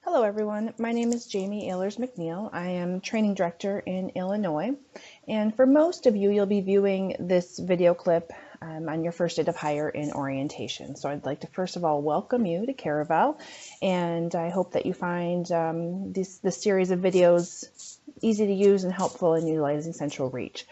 Hello everyone, my name is Jamie Ehlers McNeil. I am Training Director in Illinois, and for most of you, you'll be viewing this video clip on your first day of hire in orientation. So I'd like to first of all welcome you to Caravel, and I hope that you find this series of videos easy to use and helpful in utilizing Central Reach.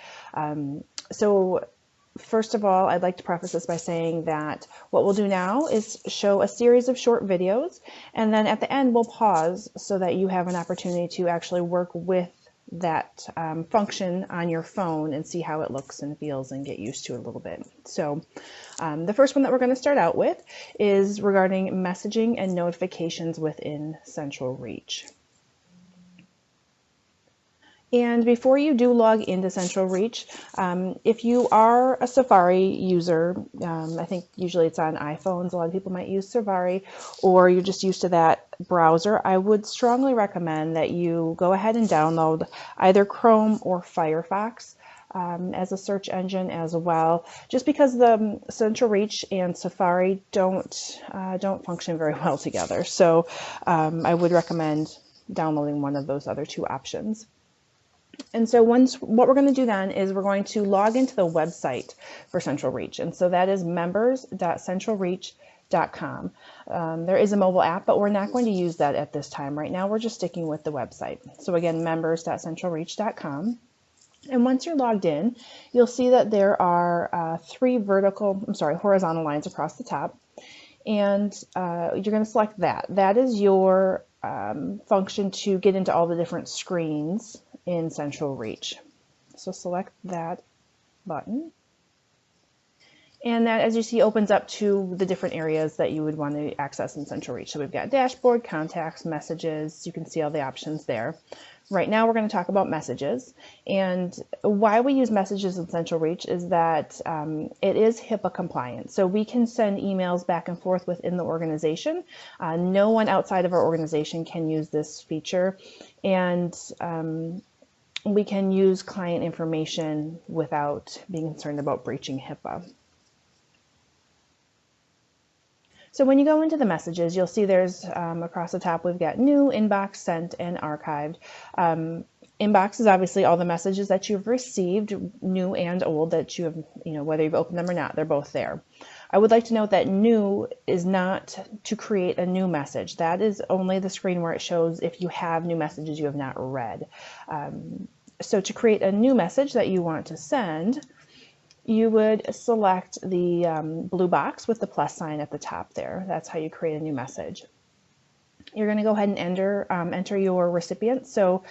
First of all, I'd like to preface this by saying that what we'll do now is show a series of short videos, and then at the end we'll pause so that you have an opportunity to actually work with that function on your phone and see how it looks and feels and get used to it a little bit. So the first one that we're going to start out with is regarding messaging and notifications within Central Reach. And before you do log into Central Reach, if you are a Safari user, I think usually it's on iPhones, a lot of people might use Safari, or you're just used to that browser, I would strongly recommend that you go ahead and download either Chrome or Firefox as a search engine as well, just because the Central Reach and Safari don't function very well together. So I would recommend downloading one of those other two options. And so what we're going to do then is we're going to log into the website for Central Reach. And so that is members.centralreach.com. There is a mobile app, but we're not going to use that at this time. Right now, we're just sticking with the website. So again, members.centralreach.com. And once you're logged in, you'll see that there are horizontal lines across the top. And you're going to select that. That is your function to get into all the different screens in Central Reach. So select that button. And that, as you see, opens up to the different areas that you would want to access in Central Reach. So we've got dashboard, contacts, messages. You can see all the options there. Right now we're going to talk about messages, and why we use messages in Central Reach is that it is HIPAA compliant. So we can send emails back and forth within the organization. No one outside of our organization can use this feature, and we can use client information without being concerned about breaching HIPAA. So when you go into the messages, you'll see there's across the top, we've got new, inbox, sent, and archived. Inbox is obviously all the messages that you've received, new and old, that you have, whether you've opened them or not, they're both there. I would like to note that new is not to create a new message. That is only the screen where it shows if you have new messages you have not read. So to create a new message that you want to send, you would select the blue box with the plus sign at the top there. That's how you create a new message. You're going to go ahead and enter your recipient. So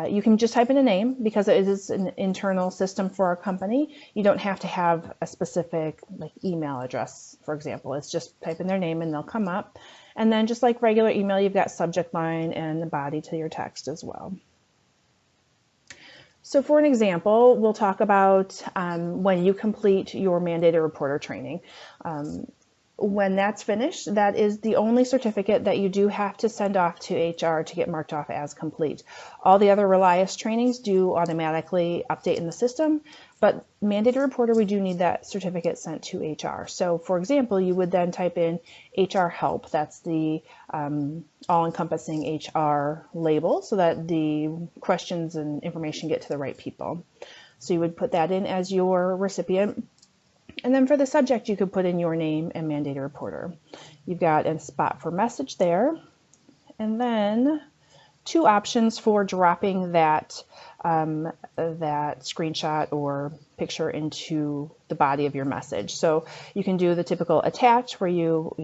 you can just type in a name because it is an internal system for our company. You don't have to have a specific email address, for example. It's just type in their name and they'll come up. And then just like regular email, you've got subject line and the body to your text as well. So for an example, we'll talk about when you complete your mandated reporter training. When that's finished, that is the only certificate that you do have to send off to HR to get marked off as complete. All the other Relias trainings do automatically update in the system, but mandated reporter, we do need that certificate sent to HR. So for example, you would then type in HR help. That's the all-encompassing HR label so that the questions and information get to the right people. So you would put that in as your recipient. And then for the subject, you could put in your name and mandated reporter. You've got a spot for message there, and then two options for dropping that screenshot or picture into the body of your message. So you can do the typical attach where you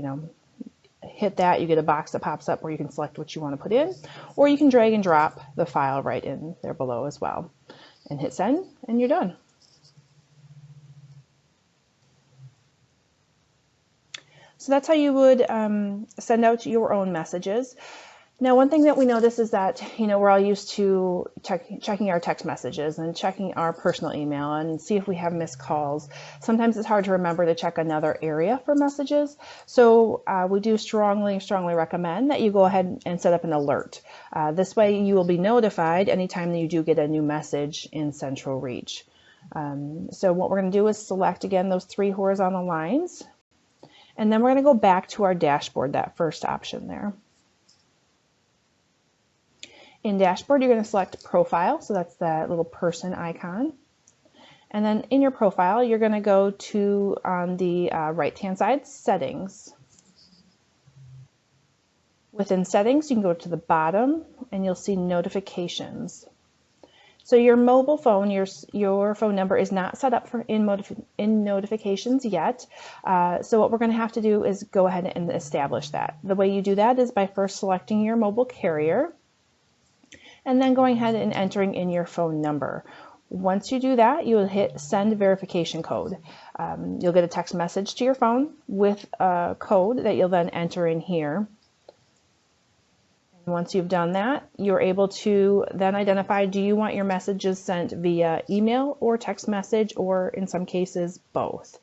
hit that, you get a box that pops up where you can select what you want to put in, or you can drag and drop the file right in there below as well and hit send, and you're done. So that's how you would send out your own messages. Now, one thing that we notice is that, we're all used to checking our text messages and checking our personal email and see if we have missed calls. Sometimes it's hard to remember to check another area for messages. So we do strongly recommend that you go ahead and set up an alert. This way you will be notified anytime that you do get a new message in Central Reach. So what we're going to do is select again those three horizontal lines. And then we're going to go back to our dashboard, that first option there. In Dashboard, you're going to select Profile, so that's that little person icon. And then in your profile, you're going to go to, on the right-hand side, Settings. Within Settings, you can go to the bottom and you'll see Notifications. So your mobile phone, your phone number is not set up for in notifications yet. So what we're going to have to do is go ahead and establish that. The way you do that is by first selecting your mobile carrier and then going ahead and entering in your phone number. Once you do that, you will hit Send Verification Code. You'll get a text message to your phone with a code that you'll then enter in here. And once you've done that, you're able to then identify, do you want your messages sent via email or text message, or in some cases, both.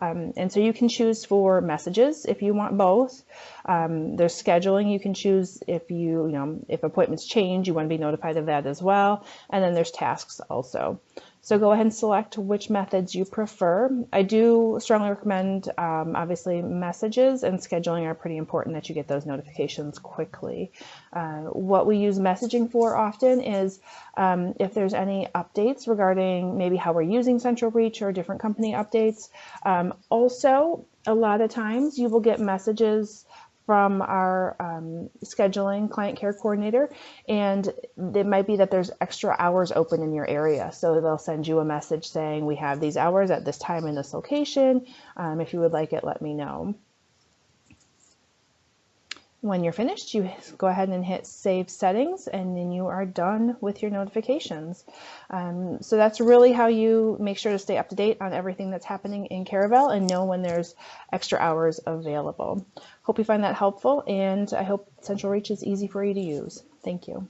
And so you can choose for messages if you want both. There's scheduling. You can choose if if appointments change, you want to be notified of that as well. And then there's tasks also. So go ahead and select which methods you prefer. I do strongly recommend, obviously, messages and scheduling are pretty important that you get those notifications quickly. What we use messaging for often is if there's any updates regarding maybe how we're using CentralReach or different company updates. Also, a lot of times you will get messages from our scheduling client care coordinator, and it might be that there's extra hours open in your area. So they'll send you a message saying, we have these hours at this time in this location. If you would like it, let me know. When you're finished, you go ahead and hit Save Settings, and then you are done with your notifications. So that's really how you make sure to stay up to date on everything that's happening in Caravel and know when there's extra hours available. Hope you find that helpful, and I hope CentralReach is easy for you to use. Thank you.